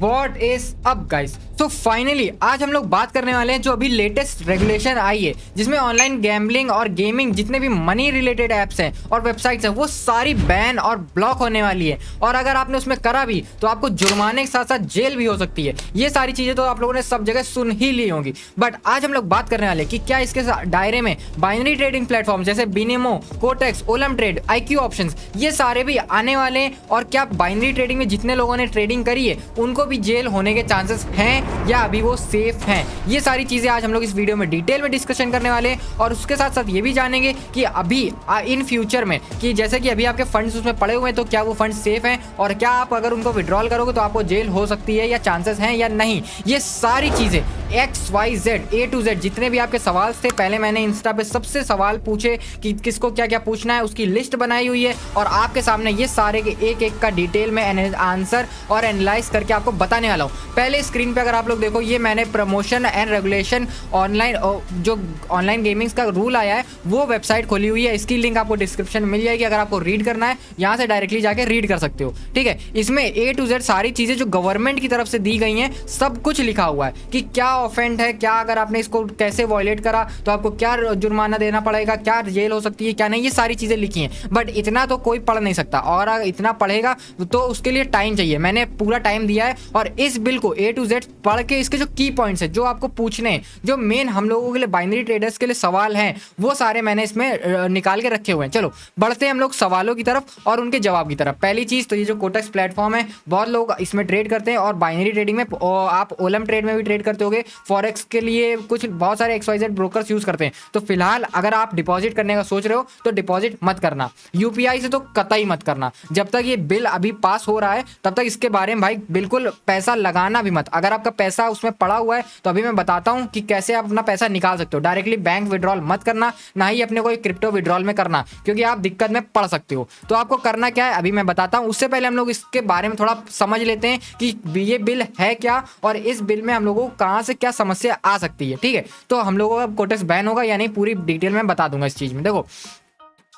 What is up guys. So finally आज हम लोग बात करने वाले हैं जो अभी लेटेस्ट रेगुलेशन आई है जिसमें ऑनलाइन गैम्बलिंग और गेमिंग जितने भी मनी रिलेटेड एप्स हैं और वेबसाइट्स हैं वो सारी बैन और ब्लॉक होने वाली है। और अगर आपने उसमें करा भी तो आपको जुर्माने के साथ साथ जेल भी हो सकती है। ये सारी चीजें तो आप लोगों ने सब जगह सुन ही ली होंगी, बट आज हम लोग बात करने वाले कि क्या इसके दायरे में बाइनरी ट्रेडिंग प्लेटफॉर्म जैसे Binomo, Quotex, Olymp Trade, IQ options ये सारे भी आने वाले हैं। और क्या बाइनरी ट्रेडिंग में जितने लोगों ने ट्रेडिंग करी है उनको भी जेल होने के चांसेस हैं या अभी वो सेफ हैं, ये सारी चीजें आज हम लोग इस वीडियो में डिटेल में डिस्कशन करने वाले हैं। और उसके साथ साथ ये भी जानेंगे कि अभी इन फ्यूचर में कि जैसे कि अभी आपके फंड्स उसमें पड़े हुए हैं तो क्या वो फंड सेफ हैं और क्या आप अगर उनको विड्रॉल करोगे तो आपको जेल हो सकती है या चांसेस हैं या नहीं। ये सारी चीजें XYZ A to Z जितने भी आपके सवाल थे, पहले मैंने इंस्टा पे सबसे सवाल पूछे कि किसको क्या क्या पूछना है, उसकी लिस्ट बनाई हुई है और आपके सामने ये सारे के एक एक का डिटेल में आंसर और एनालाइज करके आपको बताने वाला हूँ। पहले स्क्रीन पे अगर आप लोग देखो, ये मैंने प्रमोशन एंड रेगुलेशन ऑनलाइन जो ऑनलाइन गेमिंग्स का रूल आया है वो वेबसाइट खोली हुई है। इसकी लिंक आपको डिस्क्रिप्शन में मिल जाएगी। अगर आपको रीड करना है यहाँ से डायरेक्टली जाके रीड कर सकते हो, ठीक है। इसमें A to Z सारी चीजें जो गवर्नमेंट की तरफ से दी गई हैं सब कुछ लिखा हुआ है कि क्या ऑफेंड है, क्या अगर आपने इसको कैसे वॉयलेट करा तो आपको क्या जुर्माना देना पड़ेगा, क्या जेल हो सकती है, क्या नहीं, ये सारी चीजें लिखी हैं। बट इतना तो कोई पढ़ नहीं सकता और अगर इतना पढ़ेगा तो उसके लिए टाइम चाहिए। मैंने पूरा टाइम दिया है और इस बिल को A to Z पढ़ के इसके जो की पॉइंट्स है जो आपको पूछने हैं, जो मेन हम लोगों के लिए बाइनरी ट्रेडर्स के लिए सवाल हैं, वो सारे मैंने इसमें निकाल के रखे हुए हैं। चलो बढ़ते हैं हम लोग सवालों की तरफ और उनके जवाब की तरफ। पहली चीज तो ये जो कोटेक्स प्लेटफॉर्म है बहुत लोग इसमें ट्रेड करते हैं और बाइनरी ट्रेडिंग में आप ओलम ट्रेड में भी ट्रेड करते होगे। फॉरेक्स के लिए कुछ बहुत सारे XYZ ब्रोकर्स यूज करते हैं। तो फिलहाल अगर आप डिपॉजिट करने का सोच रहे हो तो डिपॉजिट मत करना, UPI से तो कतई मत करना। जब तक ये बिल अभी पास हो रहा है तब तक इसके बारे में भाई बिल्कुल पैसा लगाना भी मत। अगर आपका पैसा उसमें पड़ा हुआ है तो अभी मैं बताता हूं कि कैसे आप अपना पैसा निकाल सकते हो। डायरेक्टली बैंक विड्रॉल मत करना, ना ही अपने कोई क्रिप्टो विड्रॉल में करना, क्योंकि आप दिक्कत में पड़ सकते हो। तो आपको करना क्या है अभी मैं बताता हूं। उससे पहले हम लोग इसके बारे में थोड़ा समझ लेते हैं कि ये बिल है क्या और इस बिल में हम लोगों को कहां से क्या समस्या आ सकती है, ठीक है। तो हम लोगों का कोटेक्स बैन होगा या नहीं पूरी डिटेल में बता दूंगा इस चीज में। देखो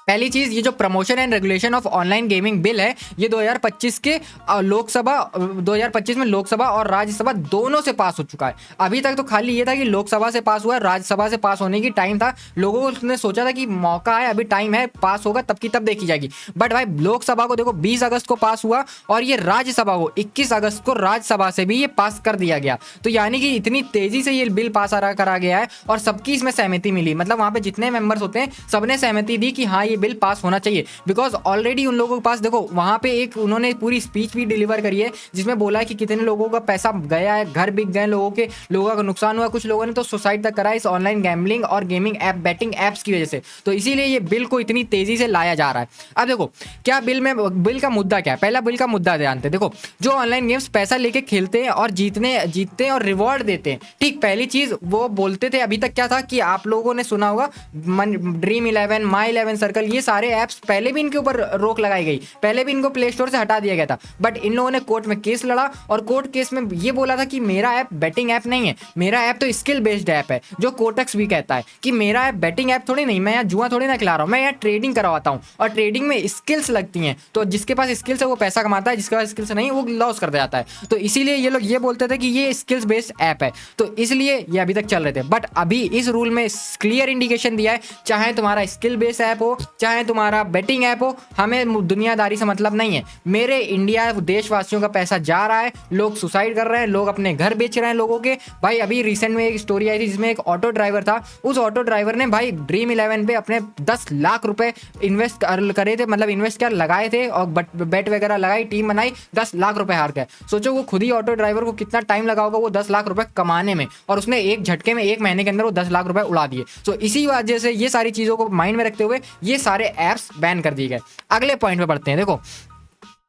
पहली चीज, ये जो promotion and regulation of online gaming bill है ये 2025 के लोकसभा 2025 में लोकसभा और राज्यसभा दोनों से पास हो चुका है। अभी तक तो खाली ये था कि लोकसभा से पास हुआ है, राज्यसभा से पास होने की टाइम था। लोगों ने सोचा था कि मौका है, अभी टाइम है, पास होगा तब की तब देखी जाएगी। बट भाई लोकसभा को देखो 20 अगस्त को पास हुआ और ये राज्यसभा को 21 अगस्त को राज्यसभा से भी ये पास कर दिया गया। तो यानी कि इतनी तेजी से ये बिल पास करा गया है और सबकी इसमें सहमति मिली। मतलब वहां पे जितने मेंबर्स होते हैं सबने सहमति दी कि हाँ ये बिल पास होना चाहिए। बिकॉज ऑलरेडी उन लोगों के पास देखो वहां पे एक उन्होंने पूरी स्पीच भी डिलीवर करी है जिसमें बोला है कि कितने लोगों का पैसा गया है, घर बिक गए, लोगों का नुकसान हुआ, कुछ लोगों ने तो सुसाइड तक करा इस ऑनलाइन गैम्बलिंग और गेमिंग ऐप बैटिंग एप्स की वजह से। तो इसीलिए ये बिल को इतनी तेजी से लाया जा रहा है। अब देखो क्या बिल का मुद्दा क्या है। पहला बिल का मुद्दा जानते हैं। देखो जो ऑनलाइन गेम्स पैसा लेके खेलते हैं और जीतते हैं और रिवॉर्ड देते हैं, ठीक। पहली चीज वो बोलते थे अभी तक क्या था कि आप लोगों ने सुना होगा ड्रीम 11, माई 11 सर्कल, ये सारे ऐप्स पहले भी इनके ऊपर रोक लगाई गई, पहले भी इनको प्ले स्टोर से हटा दिया गया था। बट इन लोगों ने कोर्ट में केस लड़ा और कोर्ट केस में ये बोला था कि मेरा ऐप बैटिंग ऐप नहीं है, मेरा ऐप तो स्किल बेस्ड ऐप है। जो कोटेक्स भी कहता है कि मेरा ऐप बैटिंग ऐप थोड़ी नहीं, मैं यहाँ जुआ थोड़ी ना खिला रहा हूँ, मैं यहाँ ट्रेडिंग करवाता हूँ और ट्रेडिंग में स्किल्स लगती हैं। तो जिसके पास स्किल्स है वो पैसा कमाता है, जिसके पास स्किल्स नहीं वो लॉस कर जाता है। तो इसीलिए ये लोग ये बोलते थे कि ये स्किल्स बेस्ड ऐप है, तो इसलिए ये अभी तक चल रहे थे। बट अभी इस रूल में क्लियर इंडिकेशन दिया है, चाहे तुम्हारा स्किल बेस्ड ऐप हो चाहे तुम्हारा बैटिंग ऐप हो, हमें दुनियादारी से मतलब नहीं है। मेरे इंडिया देशवासियों का पैसा जा रहा है, लोग सुसाइड कर रहे हैं, लोग अपने घर बेच रहे हैं लोगों के। भाई अभी रिसेंट में एक स्टोरी आई थी जिसमें एक ऑटो ड्राइवर था, उस ऑटो ड्राइवर ने भाई ड्रीम 11 पे अपने 10 लाख रुपए इन्वेस्ट करे थे, मतलब इन्वेस्ट कर लगाए थे और बेट वगैरह लगाई, टीम बनाई, 10 लाख रुपए हार गए। सोचो वो खुद ही ऑटो ड्राइवर को कितना टाइम लगा होगा वो 10 लाख रुपए कमाने में, और उसने एक झटके में 1 महीने के अंदर वो 10 लाख रुपए उड़ा दिए। तो इसी वजह से ये सारी चीजों को माइंड में रखते हुए ये सारे ऐप्स बैन कर दिए गए। अगले पॉइंट पे बढ़ते हैं। देखो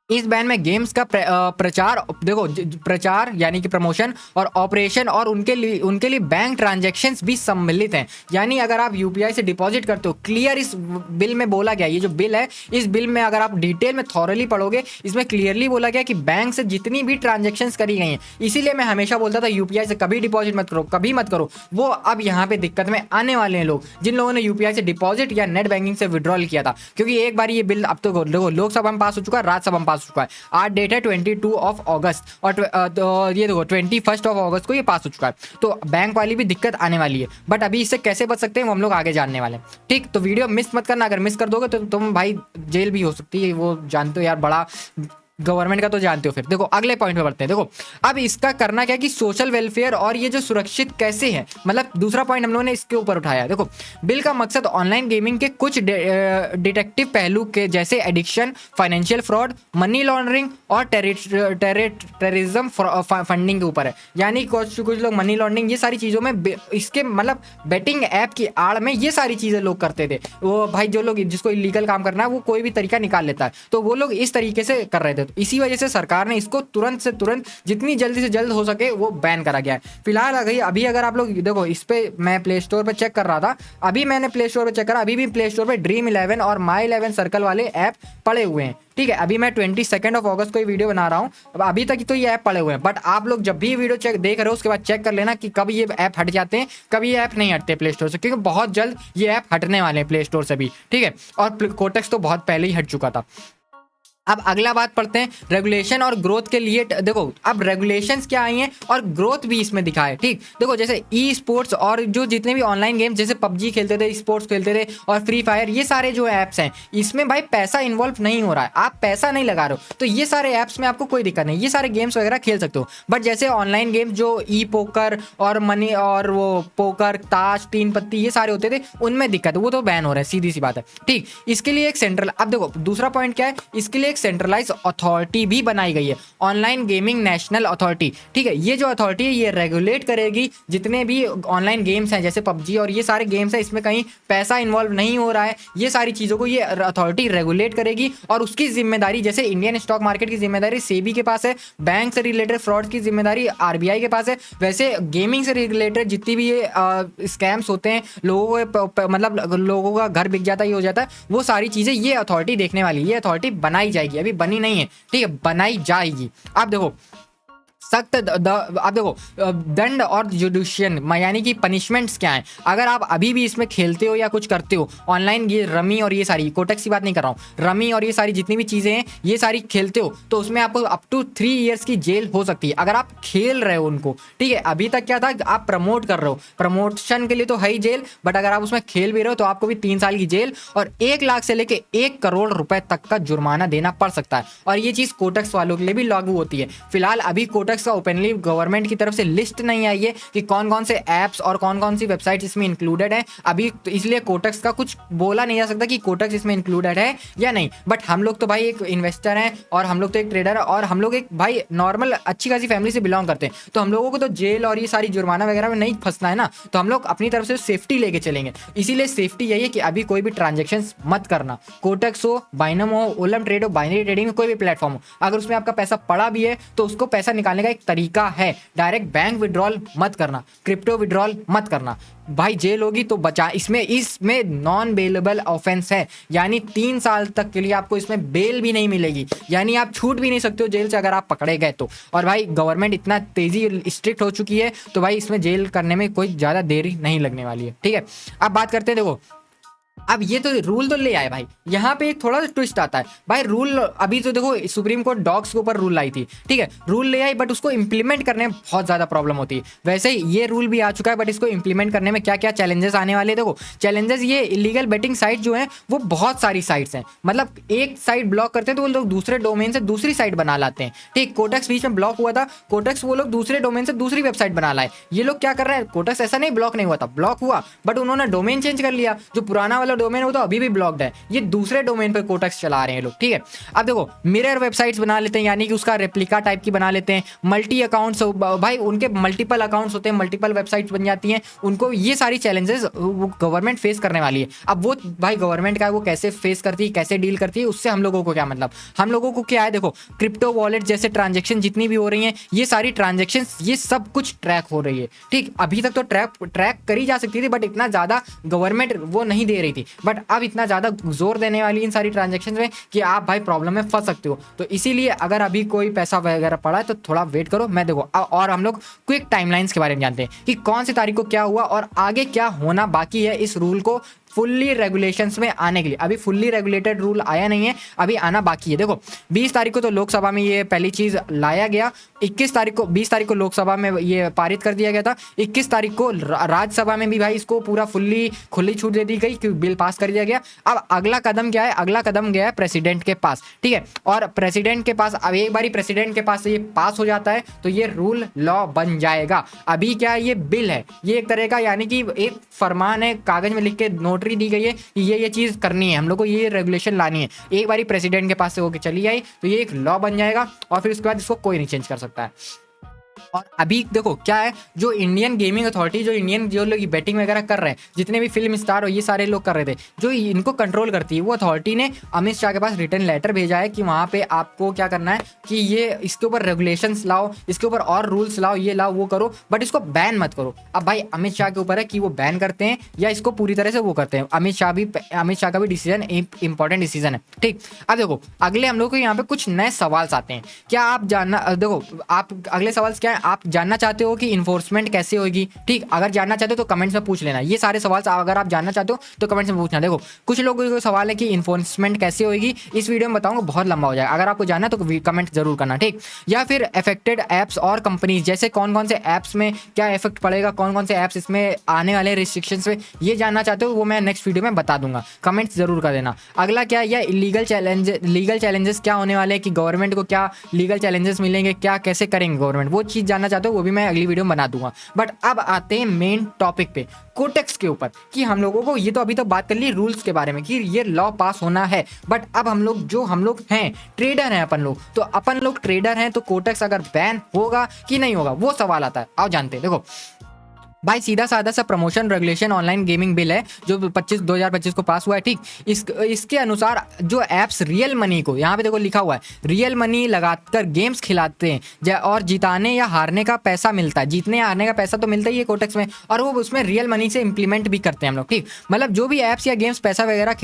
इस बैन में गेम्स का प्रचार, देखो प्रचार यानी कि प्रमोशन और ऑपरेशन और उनके लिए बैंक ट्रांजैक्शंस भी सम्मिलित हैं। यानी अगर आप UPI से डिपॉजिट करते हो, क्लियर इस बिल में बोला गया, ये जो बिल है इस बिल में अगर आप डिटेल में थॉरली पढ़ोगे इसमें क्लियरली बोला गया कि बैंक से जितनी भी ट्रांजेक्शंस करी गई हैं, इसीलिए मैं हमेशा बोलता था UPI से कभी डिपॉजिट मत करो, कभी मत करो। वो अब यहाँ पे दिक्कत में आने वाले हैं लोग जिन लोगों ने UPI से डिपॉजिट या नेट बैंकिंग से विड्रॉल किया था, क्योंकि एक बार ये बिल अब तो देखो लोकसभा में पास हो चुका है, राज्यसभा में पास हो चुका है। आज डेट है 22 ऑफ अगस्त और तो ये देखो 21 ऑफ अगस्त को ये पास हो चुका है। तो बैंक वाली भी दिक्कत आने वाली है, बट अभी इससे कैसे बच सकते हैं वो हम लोग आगे जानने वाले हैं। ठीक, तो वीडियो मिस मत करना, अगर मिस कर दोगे तो तुम भाई जेल भी हो सकती है, वो जानते हो यार, बड़ा गवर्नमेंट का तो जानते हो। फिर देखो अगले पॉइंट पे बढ़ते हैं। देखो अब इसका करना क्या है कि सोशल वेलफेयर और ये जो सुरक्षित कैसे है, मतलब दूसरा पॉइंट हम लोगों ने इसके ऊपर उठाया। देखो बिल का मकसद ऑनलाइन गेमिंग के कुछ डिटेक्टिव पहलू के जैसे addiction, financial fraud, money laundering और टेररिज्म फंडिंग के ऊपर है। यानी कुछ लोग मनी लॉन्ड्रिंग ये सारी चीज़ों में इसके मतलब बेटिंग ऐप की आड़ में ये सारी चीज़ें लोग करते थे। वो भाई जो लोग जिसको इलीगल काम करना है वो कोई भी तरीका निकाल लेता है, तो वो लोग इस तरीके से कर रहे थे। तो इसी वजह से सरकार ने इसको तुरंत से तुरंत जितनी जल्दी से जल्द हो सके वो बैन करा गया है। फिलहाल अभी अगर आप लोग देखो, इस पे मैं प्ले स्टोर पे चेक कर रहा था, अभी मैंने प्ले स्टोर पे चेक करा, अभी भी प्ले स्टोर पे ड्रीम 11 और माई 11 सर्कल वाले ऐप पड़े हुए हैं। ठीक है, अभी मैं 22 ऑफ अगस्त को ये वीडियो बना रहा हूँ, अब अभी तक तो ये ऐप पड़े हुए हैं। बट आप लोग जब भी वीडियो चेक देख रहे हो उसके बाद चेक कर लेना कि कब ये ऐप हट जाते हैं, कब ये ऐप नहीं हटते प्ले स्टोर से, क्योंकि बहुत जल्द ये ऐप हटने वाले हैं प्ले स्टोर से भी। ठीक है, और कोटेक्स तो बहुत पहले ही हट चुका था। अब अगला बात पढ़ते हैं रेगुलेशन और ग्रोथ के लिए। देखो अब रेगुलेशंस क्या आई हैं और ग्रोथ भी इसमें दिखा है। ठीक, देखो जैसे ई स्पोर्ट्स और जो जितने भी ऑनलाइन गेम्स जैसे पबजी खेलते थे, स्पोर्ट्स खेलते थे और फ्री फायर, ये सारे जो ऐप्स हैं इसमें भाई पैसा इन्वॉल्व नहीं हो रहा है, आप पैसा नहीं लगा रहे हो, तो ये सारे ऐप्स में आपको कोई दिक्कत नहीं, ये सारे गेम्स वगैरह खेल सकते हो। बट जैसे ऑनलाइन गेम्स जो ई पोकर और मनी और वो पोकर, ताश, तीन पत्ती ये सारे होते थे, उनमें दिक्कत है, वो तो बैन हो रहा है, सीधी सी बात है। ठीक, इसके लिए एक सेंट्रल, अब देखो दूसरा पॉइंट क्या है, इसके लिए सेंट्रलाइज अथॉरिटी भी बनाई गई है, ऑनलाइन गेमिंग नेशनल अथॉरिटी। ठीक है, ये जो अथॉरिटी है ये रेगुलेट करेगी जितने भी ऑनलाइन गेम्स हैं जैसे पबजी और ये सारे गेम्स हैं, इसमें कहीं पैसा इन्वॉल्व नहीं हो रहा है, ये सारी चीज़ों को ये अथॉरिटी रेगुलेट करेगी। और उसकी जिम्मेदारी जैसे इंडियन स्टॉक मार्केट की जिम्मेदारी सेबी के पास है, बैंक से रिलेटेड फ्रॉड की जिम्मेदारी आरबीआई के पास है, वैसे गेमिंग से रिलेटेड जितनी भी ये स्कैम्स होते हैं, लोगों को मतलब लोगों का घर बिक जाता है, ये हो जाता है, वो सारी चीज़ें ये अथॉरिटी देखने वाली है। ये अथॉरिटी बनाई जाएगी, अभी बनी नहीं है, ठीक है, बनाई जाएगी। आप देखो सख्त आप देखो दंड और जुडिशियन यानी कि पनिशमेंट्स क्या हैं अगर आप अभी भी इसमें खेलते हो या कुछ करते हो ऑनलाइन, ये रमी और ये सारी कोटेक्स की बात नहीं कर रहा हूँ, रमी और ये सारी जितनी भी चीज़ें हैं ये सारी खेलते हो तो उसमें आपको अप टू 3 ईयर्स की जेल हो सकती है अगर आप खेल रहे हो उनको। ठीक है, अभी तक क्या था, आप प्रमोट कर रहे हो, प्रमोशन के लिए तो है ही जेल, बट अगर आप उसमें खेल भी रहे हो तो आपको भी 3 साल की जेल और 1 लाख से लेके 1 करोड़ रुपए तक का जुर्माना देना पड़ सकता है। और ये चीज़ कोटेक्स वालों के लिए भी लागू होती है। फिलहाल अभी कोटेक्स का ओपनली गवर्नमेंट की तरफ से लिस्ट नहीं आई है कि कौन कौन से ऐप्स और कौन कौन सी वेबसाइट इसमें इंक्लूडेड है अभी, तो इसलिए कोटेक्स का कुछ बोला नहीं जा सकता कि कोटेक्स इसमें इंक्लूडेड है या नहीं। बट हम लोग तो भाई एक इन्वेस्टर हैं और हम लोग तो एक ट्रेडर है और हम लोग एक भाई नॉर्मल अच्छी खासी फैमिली से बिलोंग करते हैं, तो हम लोगों को तो जेल और ये सारी जुर्माना वगैरह में नहीं फंसना है ना, तो हम लोग अपनी तरफ से सेफ्टी लेके चलेंगे। इसीलिए सेफ्टी यही है कि अभी कोई भी ट्रांजेक्शन मत करना, कोटेक्स हो, बाइनम हो, ओलम ट्रेड हो, बाइनरी ट्रेडिंग में कोई भी प्लेटफॉर्म हो, अगर उसमें आपका पैसा पड़ा भी है तो उसको पैसा निकालने का एक तरीका है, डायरेक्ट बैंक विड्रॉल मत करना, क्रिप्टो विड्रॉल मत करना, भाई जेल होगी तो बचा। इसमें नॉन बेलेबल ऑफेंस है, यानी 3 साल तक के लिए आपको इसमें बेल भी नहीं मिलेगी, यानी आप छूट भी नहीं सकते हो जेल से अगर आप पकड़े गए तो। और भाई गवर्नमेंट इतना तेजी स्ट्रिक्ट हो चुकी है तो भाई इसमें जेल करने में कोई ज़्यादा देरी नहीं लगने वाली है। ठीक है, अब बात करते हैं, देखो अब ये तो रूल तो ले आए भाई, यहाँ पे थोड़ा सा ट्विस्ट आता है भाई। रूल अभी तो देखो सुप्रीम कोर्ट डॉग्स के ऊपर रूल लाई थी, ठीक है, रूल ले आई, बट उसको इंप्लीमेंट करने में बहुत ज़्यादा प्रॉब्लम होती है। वैसे ये रूल भी आ चुका है, बट इसको इंप्लीमेंट करने में क्या क्या चैलेंजेस आने वाले हैं। देखो चैलेंजेस ये इलीगल बेटिंग साइट जो है वो बहुत सारी साइट्स हैं, मतलब एक साइट ब्लॉक करते हैं तो वो लोग दूसरे डोमेन से दूसरी साइट बना लाते हैं। ठीक, कोटेक्स बीच में ब्लॉक हुआ था, कोटेक्स वो लोग दूसरे डोमेन से दूसरी वेबसाइट बना लाए। ये लोग क्या कर रहे हैं, कोटेक्स ऐसा नहीं ब्लॉक नहीं हुआ था, ब्लॉक हुआ बट उन्होंने डोमेन चेंज कर लिया, जो पुराना वाला डोमेन हो तो अभी भी ब्लॉक्ड है, ये दूसरे डोमेन पे कोटेक्स चला रहे हैं लोग। ठीक है, अब देखो मिरर वेबसाइट्स बना लेते हैं, यानी कि उसका रेप्लिका टाइप की बना लेते हैं, मल्टी अकाउंट्स भाई उनके मल्टीपल अकाउंट्स होते हैं, मल्टीपल वेबसाइट्स बन जाती हैं उनको, ये सारी चैलेंजेस गवर्नमेंट फेस करने वाली है। अब वो भाई गवर्नमेंट का वो कैसे फेस करती है, कैसे डील करती है, उससे हम लोगों को क्या मतलब, हम लोगों को क्या है, देखो क्रिप्टो वॉलेट जैसे ट्रांजेक्शन जितनी भी हो रही हैं ये सारी ट्रांजेक्शन ये सब कुछ ट्रैक हो रही है। ठीक, अभी तक तो ट्रैक करी जा सकती थी बट इतना ज़्यादा गवर्नमेंट वो नहीं दे रही थी, बट अब इतना ज़्यादा जोर देने वाली इन सारी ट्रांजेक्शन में कि आप भाई प्रॉब्लम में फंस सकते हो। तो इसीलिए अगर अभी कोई पैसा वगैरह पड़ा है तो थोड़ा वेट करो। मैं देखो और हम लोग क्विक टाइमलाइंस के बारे में जानते हैं कि कौन सी तारीख को क्या हुआ और आगे क्या होना बाकी है इस रूल को फुल्ली रेगुलेशंस में आने के लिए। अभी फुल्ली रेगुलेटेड रूल आया नहीं है, अभी आना बाकी है। देखो 20 तारीख को तो लोकसभा में ये पहली चीज लाया गया, 20 तारीख को लोकसभा में ये पारित कर दिया गया था, 21 तारीख को राज्यसभा में भी भाई इसको पूरा फुल्ली खुली छूट दे दी गई, क्योंकि बिल पास कर दिया गया। अब अगला कदम क्या है, अगला कदम गया है प्रेसिडेंट के पास, ठीक है। और प्रेसिडेंट के पास अब एक बारी प्रेसिडेंट के पास ये पास हो जाता है तो ये रूल लॉ बन जाएगा। अभी क्या है, ये बिल है, ये एक तरह का यानी कि एक फरमान है, कागज में लिख के नोटरी दी गई है कि ये चीज करनी है, हम लोग को ये रेगुलेशन लानी है। एक बारी प्रेसिडेंट के पास से होकर चली आई तो ये एक लॉ बन जाएगा और फिर उसके बाद इसको कोई नहीं चेंज कर सकता है। और अभी देखो क्या है, जो इंडियन गेमिंग अथॉरिटी, जो लोग बैटिंग वगैरह कर रहे हैं, जितने भी फिल्म स्टार और ये सारे लोग कर रहे थे, जो इनको कंट्रोल करती है वो अथॉरिटी ने अमित शाह के पास रिटर्न लेटर भेजा है कि वहाँ पे आपको क्या करना है कि ये इसके ऊपर रेगुलेशंस लाओ, इसके ऊपर और रूल्स लाओ, ये लाओ वो करो, बट इसको बैन मत करो। अब भाई अमित शाह के ऊपर है कि वो बैन करते हैं या इसको पूरी तरह से वो करते हैं। अमित शाह का भी डिसीजन इंपॉर्टेंट डिसीजन है, ठीक। अब देखो अगले हम लोग को यहाँ पे कुछ नए सवाल आते हैं। क्या आप जानना, देखो आप अगले सवाल क्या है, आप जानना चाहते हो कि इन्फोर्समेंट कैसे होगी, ठीक। अगर जानना चाहते हो तो कमेंट्स में पूछ लेना, ये सारे सवाल अगर आप जानना चाहते हो तो कमेंट्स में पूछना। देखो कुछ लोगों को सवाल है कि इन्फोर्समेंट कैसे होगी, इस वीडियो में बताऊंगा, बहुत लंबा हो जाएगा। अगर आपको जानना है तो कमेंट जरूर करना, ठीक। या फिर अफेक्टेड ऐप्स और कंपनीज, जैसे कौन कौन से ऐप्स में क्या इफेक्ट पड़ेगा, कौन कौन से ऐप्स इसमें आने वाले रिस्ट्रिक्शंस में, ये जानना चाहते हो वो मैं नेक्स्ट वीडियो में बता दूंगा, कमेंट्स जरूर कर देना। अगला क्या है, यह लीगल चैलेंजेस क्या होने वाले हैं, कि गवर्नमेंट को क्या लीगल चैलेंजेस मिलेंगे, क्या कैसे करेंगे गवर्नमेंट, वो चीज़ जानना चाहते हो वो भी मैं अगली वीडियो बना दूंगा। बट अब आते हैं मेन टॉपिक पे, कोटेक्स के ऊपर, कि हम लोगों को ये तो अभी तो बात कर ली रूल्स के बारे में कि ये लॉ पास होना है, बट अब हम लोग हैं ट्रेडर हैं, अपन लोग ट्रेडर हैं, तो कोटेक्स अगर बैन होगा कि नहीं होगा वो सवाल आता है। आओ जानते हैं। देखो भाई सीधा साधा सा promotion regulation online gaming bill है जो 2025 को पास हुआ है, ठीक। इसके अनुसार जो एप्स रियल मनी को, यहाँ पे देखो लिखा हुआ है रियल मनी लगाकर गेम्स खिलाते हैं और जिताने या हारने का पैसा मिलता है, जीतने या हारने का पैसा तो मिलता ही है कोटेक्स में, और वो उसमें रियल मनी से इंप्लीमेंट भी करते हैं हम लोग, ठीक। मतलब जो भी एप्स या गेम्स पैसा वगैरह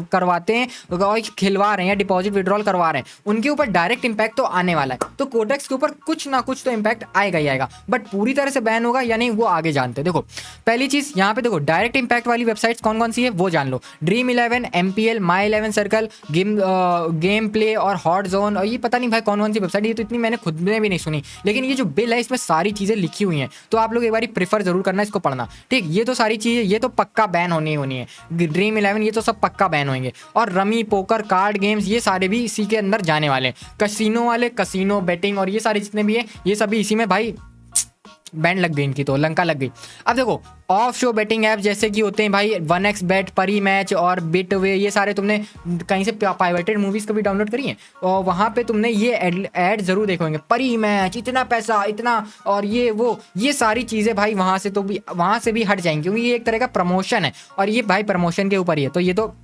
करवाते हैं और खिलवा रहे हैं या डिपॉजिट विड्रॉल करवा रहे हैं, उनके ऊपर डायरेक्ट इंपैक्ट तो आने वाला है। तो कोटेक्स के ऊपर कुछ ना कुछ तो इंपैक्ट आएगा ही आएगा, बट पूरी तरह से बैन होगा या नहीं वो आगे जानते हैं। देखो पहली चीज यहाँ पे देखो डायरेक्ट इंपैक्ट वाली वेबसाइट्स कौन कौन सी है वो जान लो, ड्रीम 11, MPL, माई 11 सर्कल, गेम प्ले और हॉट जोन, और ये पता नहीं भाई कौन कौन सी वेबसाइट, ये तो इतनी मैंने खुद में भी नहीं सुनी, लेकिन ये जो बिल है इसमें सारी चीजें लिखी हुई हैं, तो आप लोग एक बार प्रीफर जरूर करना इसको पढ़ना, ठीक। ये तो सारी चीजें ये तो पक्का बैन होनी है, ड्रीम 11 ये तो सब पक्का बैन होंगे, और रमी, पोकर, कार्ड गेम्स ये सारे भी इसी के अंदर जाने वाले हैं। कसिनो वाले, कसिनो बेटिंग और ये सारे जितने भी है ये सभी इसी में भाई बैंड लग गई, इनकी तो लंका लग गई। अब देखो ऑफ शो बेटिंग ऐप जैसे कि होते हैं भाई 1x bet, परी मैच और बिटवे, ये सारे तुमने कहीं से पायरेटेड मूवीज कभी डाउनलोड करी है और वहाँ पे तुमने ये ऐड जरूर देखे होंगे, परी मैच इतना पैसा इतना और ये वो, ये सारी चीज़ें भाई वहाँ से भी हट जाएंगी, क्योंकि ये एक तरह का प्रमोशन है और ये भाई प्रमोशन के ऊपर ही है। तो ये तो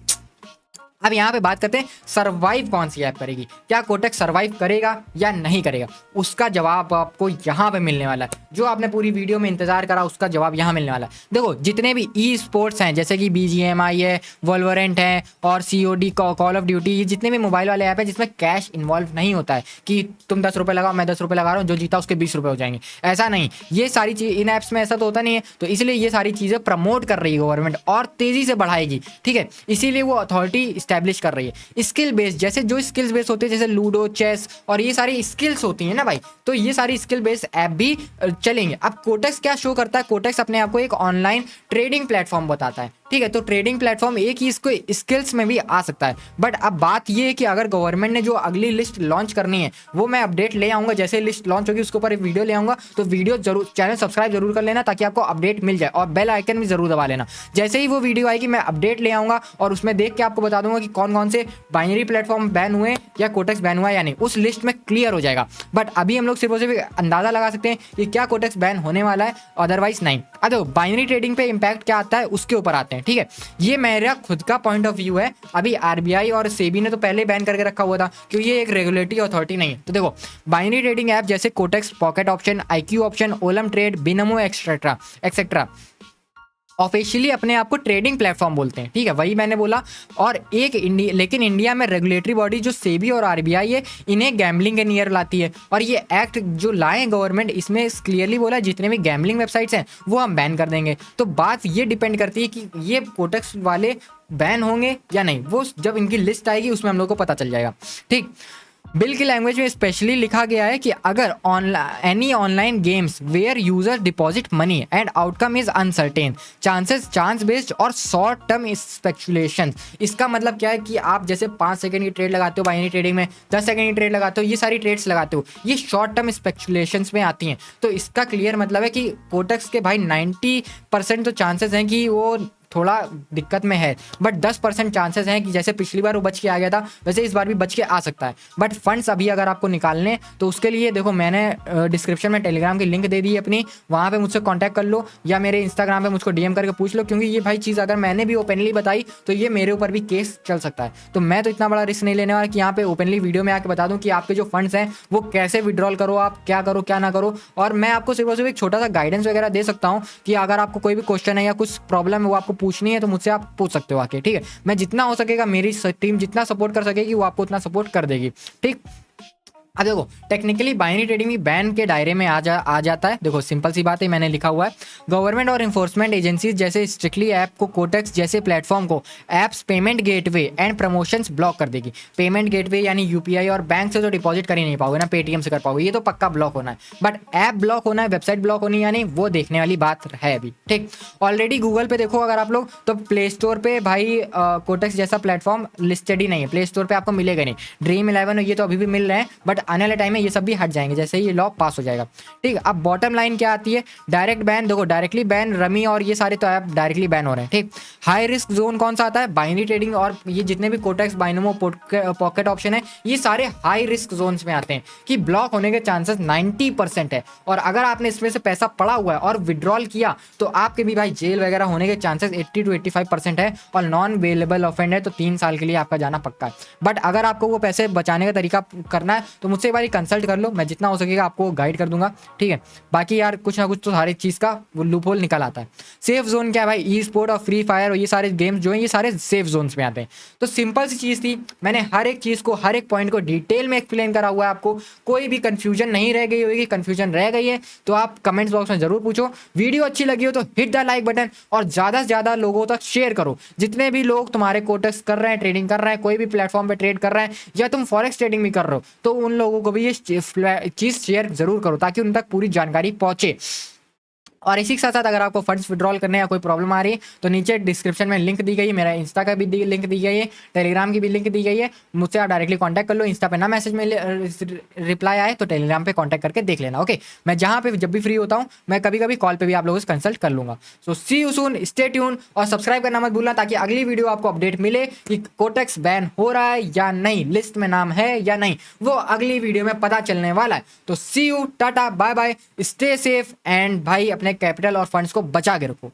अब यहाँ पे बात करते हैं सरवाइव कौन सी ऐप करेगी, क्या कोटेक्स सरवाइव करेगा या नहीं करेगा, उसका जवाब आपको यहाँ पे मिलने वाला है। जो आपने पूरी वीडियो में इंतजार करा उसका जवाब यहाँ मिलने वाला है। देखो जितने भी ई स्पोर्ट्स हैं जैसे कि BGMI है, वॉल्वरेंट है और COD कॉल ऑफ ड्यूटी, ये जितने भी मोबाइल वाले ऐप है जिसमें कैश इन्वॉल्व नहीं होता है कि तुम 10 रुपये लगाओ मैं 10 रुपये लगा रहा हूँ, जो जीता उसके 20 रुपये हो जाएंगे, ऐसा नहीं। ये सारी चीज इन ऐप्स में ऐसा तो होता नहीं है, तो इसलिए ये सारी चीज़ें प्रमोट कर रही है गवर्नमेंट और तेज़ी से बढ़ाएगी, ठीक है। इसीलिए वो अथॉरिटी स्टैब्लिश कर रही है। स्किल बेस्ड जैसे जो स्किल्स बेस्ड होते हैं जैसे लूडो, चेस और ये सारी स्किल्स होती हैं ना भाई, तो ये सारी स्किल बेस्ड ऐप भी चलेंगे। अब कोटेक्स क्या शो करता है, कोटेक्स अपने आप को एक ऑनलाइन ट्रेडिंग प्लेटफॉर्म बताता है, ठीक है। तो ट्रेडिंग प्लेटफॉर्म एक ही इसको स्किल्स में भी आ सकता है। बट अब बात ये है कि अगर गवर्नमेंट ने जो अगली लिस्ट लॉन्च करनी है वो मैं अपडेट ले आऊंगा, जैसे लिस्ट लॉन्च होगी उसके ऊपर एक वीडियो ले आऊंगा, तो वीडियो जरूर चैनल सब्सक्राइब जरूर कर लेना ताकि आपको अपडेट मिल जाए और बेल आइकन भी जरूर दबा लेना। जैसे ही वो वीडियो आएगी मैं अपडेट ले आऊंगा और उसमें देख के आपको बता दूंगा कि कौन कौन से बाइनरी प्लेटफॉर्म बैन हुए या कोटेक्स बैन हुआ या नहीं, उस लिस्ट में क्लियर हो जाएगा। बट अभी हम लोग सिर्फ और सिर्फ अंदाजा लगा सकते हैं कि क्या कोटेक्स बैन होने वाला है, अदरवाइज नहीं। अब देखो बाइनरी ट्रेडिंग पे इंपैक्ट क्या आता है उसके ऊपर आते हैं, ठीक है। ये मेरा खुद का पॉइंट ऑफ व्यू है, अभी RBI और सेबी ने तो पहले बैन करके रखा हुआ था क्योंकि ये एक रेगुलेटरी अथॉरिटी नहीं है। तो देखो बाइनरी ट्रेडिंग ऐप जैसे Quotex, pocket option, IQ option, Olymp Trade, Binomo etcetera officially अपने आप को ट्रेडिंग प्लेटफॉर्म बोलते हैं, ठीक है, वही मैंने बोला। और लेकिन इंडिया में रेगुलेटरी बॉडी जो सेबी और आरबीआई है, इन्हें गैम्बलिंग के नियर लाती है। और ये एक्ट जो लाए गवर्नमेंट, इसमें क्लियरली बोला जितने भी गैम्बलिंग वेबसाइट्स हैं वो हम बैन कर देंगे। तो बात ये डिपेंड करती है कि ये कोटेक्स वाले बैन होंगे या नहीं, वो जब इनकी लिस्ट आएगी उसमें हम लोग को पता चल जाएगा, ठीक। बिल की लैंग्वेज में स्पेशली लिखा गया है कि अगर any online games where user deposit money and outcome is uncertain, chance based और शॉर्ट टर्म स्पेकुलेशन। इसका मतलब क्या है कि आप जैसे 5 सेकंड की ट्रेड लगाते हो बाइनरी ट्रेडिंग में, 10 सेकंड की ट्रेड लगाते हो, ये सारी ट्रेड्स लगाते हो, ये शॉर्ट टर्म स्पेकुलेशंस में आती हैं। तो इसका क्लियर मतलब है कि कोटेक्स के भाई 90% तो चांसेस हैं कि वो थोड़ा दिक्कत में है, बट 10% चांसेस हैं कि जैसे पिछली बार वो बच के आ गया था वैसे इस बार भी बच के आ सकता है। बट फंड्स अभी अगर आपको निकालने तो उसके लिए देखो मैंने डिस्क्रिप्शन में टेलीग्राम की लिंक दे दी है अपनी, वहाँ पे मुझसे कांटेक्ट कर लो या मेरे इंस्टाग्राम पे मुझको डीएम करके पूछ लो, क्योंकि ये भाई चीज़ अगर मैंने भी ओपनली बताई तो ये मेरे ऊपर भी केस चल सकता है। तो मैं तो इतना बड़ा रिस्क नहीं लेने वाला कि यहाँ पे ओपनली वीडियो में आके बता दूँ कि आपके जो फंड्स हैं वो कैसे विड्रॉल करो, आप क्या करो क्या ना करो। और मैं आपको सिर्फ और सिर्फ एक छोटा सा गाइडेंस वगैरह दे सकता हूँ कि अगर आपको कोई भी क्वेश्चन है या कुछ प्रॉब्लम है वो आपको पूछनी है तो मुझसे आप पूछ सकते हो आके, ठीक है। मैं जितना हो सकेगा, मेरी टीम जितना सपोर्ट कर सकेगी वो आपको उतना सपोर्ट कर देगी, ठीक। अब देखो टेक्निकली बाइनरी ट्रेडिंग भी बैन के दायरे में आ जाता है। देखो सिंपल सी बात है, मैंने लिखा हुआ है गवर्नमेंट और इन्फोर्समेंट एजेंसीज जैसे स्ट्रिक्टली ऐप को, कोटेक्स जैसे प्लेटफॉर्म को apps payment gateway and promotions block कर देगी। पेमेंट गेटवे यानी यूपीआई और बैंक से तो डिपॉजिट कर ही नहीं पाओगे ना, पेटीएम से कर पाओगे, ये तो पक्का ब्लॉक होना है। बट ऐप ब्लॉक होना है, वेबसाइट ब्लॉक होनी यानी वो देखने वाली बात है अभी, ठीक। ऑलरेडी गूगल पे देखो अगर आप लोग तो प्ले स्टोर पे भाई कोटेक्स जैसा प्लेटफॉर्म लिस्टेड ही नहीं है, प्ले स्टोर पे आपको मिलेगा नहीं। ड्रीम 11 ये तो अभी भी मिल रहे हैं, बट आने वाले टाइम में ये सब भी हट जाएंगे जैसे ही ये लॉ पास हो जाएगा, ठीक। अब बॉटम लाइन क्या आती है, डायरेक्ट बैन। देखो डायरेक्टली बैन रमी और ये सारे तो ऐप डायरेक्टली बैन हो रहे हैं, ठीक। हाई रिस्क जोन कौन सा आता है, बाइनरी ट्रेडिंग और ये जितने भी कोटेक्स बाइनोमो पॉकेट ऑप्शन है, ये सारे हाई रिस्क जोन्स में आते हैं कि ब्लॉक होने के चांसेस 90% है। और अगर आपने इसमें से पैसा पड़ा हुआ है और विड्रॉल किया तो आपके भी भाई जेल वगैरह होने के चांसेस 80 to 85% है। और नॉन वेलेबल ऑफेंड है तो 3 साल के लिए आपका जाना पक्का है। बट अगर आपको वो पैसे बचाने का तरीका करना है तो मुझसे एक बार कंसल्ट कर लो, मैं जितना हो सकेगा आपको गाइड कर दूंगा, ठीक है। बाकी यार कुछ ना कुछ तो सारी चीज़ का वो लूप होल निकल आता है। सेफ जोन क्या है भाई, ई स्पोर्ट और फ्री फायर और ये सारे गेम्स जो हैं ये सारे सेफ जोन्स में आते हैं। तो सिंपल सी चीज़ थी, मैंने हर एक चीज़ को, हर एक पॉइंट को डिटेल में एक्सप्लेन करा हुआ है आपको। कोई भी कंफ्यूजन नहीं रह गई होगी, कंफ्यूजन रह गई है तो आप कमेंट्स बॉक्स में जरूर पूछो। वीडियो अच्छी लगी हो तो हिट द लाइक बटन और ज़्यादा से ज़्यादा लोगों तक शेयर करो। जितने भी लोग तुम्हारे कोटेक्स कर रहे हैं, ट्रेडिंग कर रहे हैं, कोई भी प्लेटफॉर्म पे ट्रेड कर रहे हैं या तुम फॉरेक्स ट्रेडिंग भी कर रहे हो तो उन लोगों को भी ये चीज़ शेयर जरूर करो ताकि उन तक पूरी जानकारी पहुंचे। और इसी के साथ साथ अगर आपको फंड्स विड्रॉल करने या कोई प्रॉब्लम आ रही है तो नीचे डिस्क्रिप्शन में लिंक दी गई है, मेरा इंस्टा का भी लिंक दी गई है, टेलीग्राम की भी लिंक दी गई है। मुझसे आप डायरेक्टली कांटेक्ट कर लो। इंस्टा पे ना मैसेज में रिप्लाई आए तो टेलीग्राम पे कांटेक्ट करके देख लेना, ओके। मैं जहाँ पे जब भी फ्री होता हूँ मैं कभी कभी कॉल पे भी आप लोगों से कंसल्ट कर लूंगा। सो सी यू सून, स्टे ट्यून और सब्सक्राइब करना मत भूलना ताकि अगली वीडियो आपको अपडेट मिले कि कोटेक्स बैन हो रहा है या नहीं, लिस्ट में नाम है या नहीं, वो अगली वीडियो में पता चलने वाला है। तो see you, tata, bye bye, stay safe and भाई अपने कैपिटल और फंड्स को बचा के रखो।